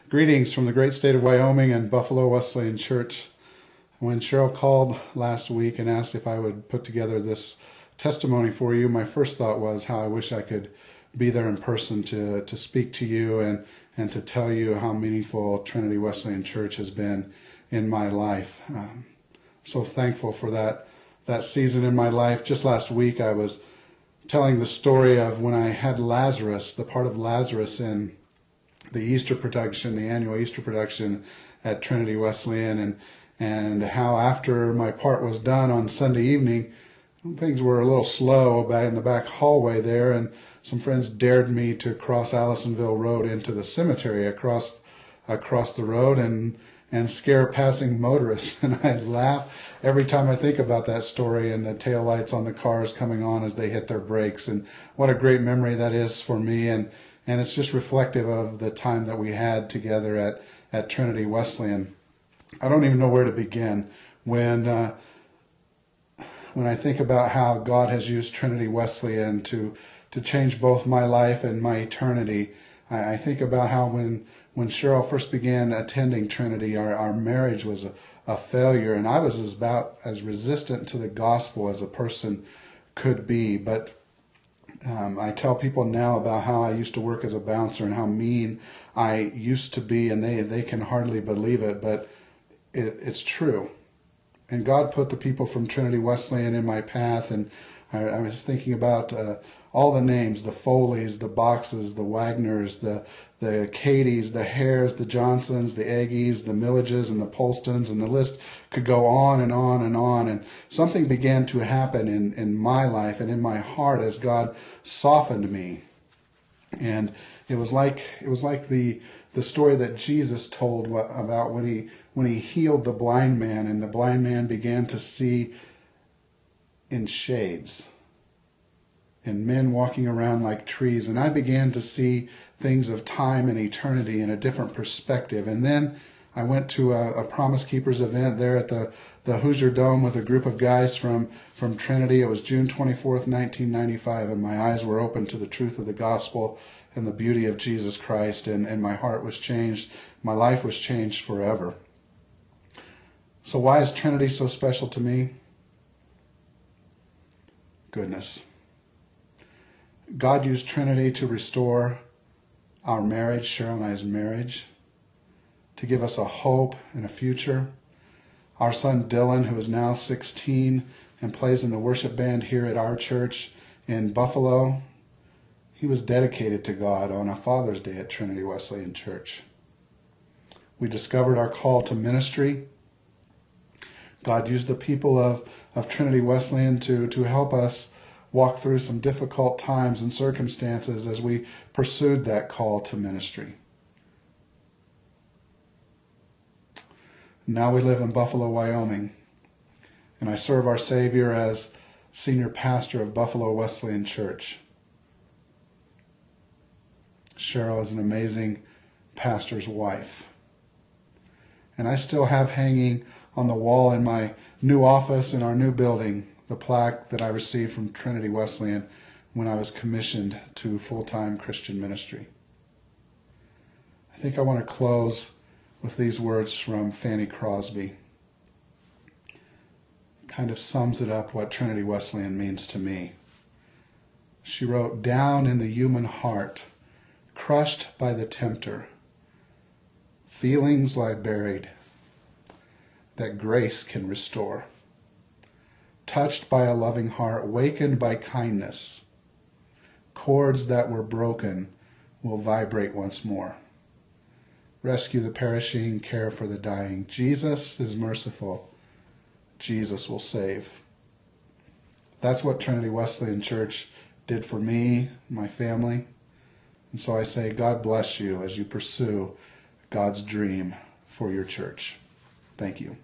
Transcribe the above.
Greetings from the great state of Wyoming and Buffalo Wesleyan Church. When Cheryl called last week and asked if I would put together this testimony for you, my first thought was how I wish I could be there in person to speak to you and to tell you how meaningful Trinity Wesleyan Church has been in my life. I'm so thankful for that season in my life. Just last week I was telling the story of when I had Lazarus, the part of Lazarus in the Easter production, the annual Easter production at Trinity Wesleyan, and how after my part was done on Sunday evening, things were a little slow back in the back hallway there, and some friends dared me to cross Allisonville Road into the cemetery across the road and scare passing motorists. And I laugh every time I think about that story and the taillights on the cars coming on as they hit their brakes. And what a great memory that is for me. And it's just reflective of the time that we had together at Trinity Wesleyan. I don't even know where to begin when I think about how God has used Trinity Wesleyan to change both my life and my eternity. I think about how when Cheryl first began attending Trinity, our marriage was a failure, and I was about as resistant to the gospel as a person could be. But I tell people now about how I used to work as a bouncer and how mean I used to be, and they can hardly believe it, but it's true. And God put the people from Trinity Wesleyan in my path, and I was thinking about all the names, the Foleys, the Boxes, the Wagners, the Cadies, the Hares, the Johnsons, the Aggies, the Millages, and the Polstons, and the list could go on and on and on. And something began to happen in my life and in my heart as God softened me. And it was like the story that Jesus told about when he healed the blind man, and the blind man began to see in shades, and men walking around like trees. And I began to see things of time and eternity in a different perspective. And then I went to a Promise Keepers event there at the Hoosier Dome with a group of guys from Trinity. It was June 24th, 1995, and my eyes were open to the truth of the gospel and the beauty of Jesus Christ, and my heart was changed. My life was changed forever. So why is Trinity so special to me? Goodness. God used Trinity to restore our marriage, Cheryl and I's marriage, to give us a hope and a future. Our son Dylan, who is now 16 and plays in the worship band here at our church in Buffalo, he was dedicated to God on a Father's Day at Trinity Wesleyan Church. We discovered our call to ministry. God used the people of Trinity Wesleyan to help us walk through some difficult times and circumstances as we pursued that call to ministry. Now we live in Buffalo, Wyoming, and I serve our Savior as senior pastor of Buffalo Wesleyan Church. Cheryl is an amazing pastor's wife. And I still have hanging on the wall in my new office in our new building the plaque that I received from Trinity Wesleyan when I was commissioned to full-time Christian ministry. I think I want to close with these words from Fanny Crosby. Kind of sums it up what Trinity Wesleyan means to me. She wrote, "Down in the human heart, crushed by the tempter, feelings lie buried that grace can restore. Touched by a loving heart, wakened by kindness, chords that were broken will vibrate once more. Rescue the perishing, care for the dying. Jesus is merciful. Jesus will save." That's what Trinity Wesleyan Church did for me, my family. And so I say, God bless you as you pursue God's dream for your church. Thank you.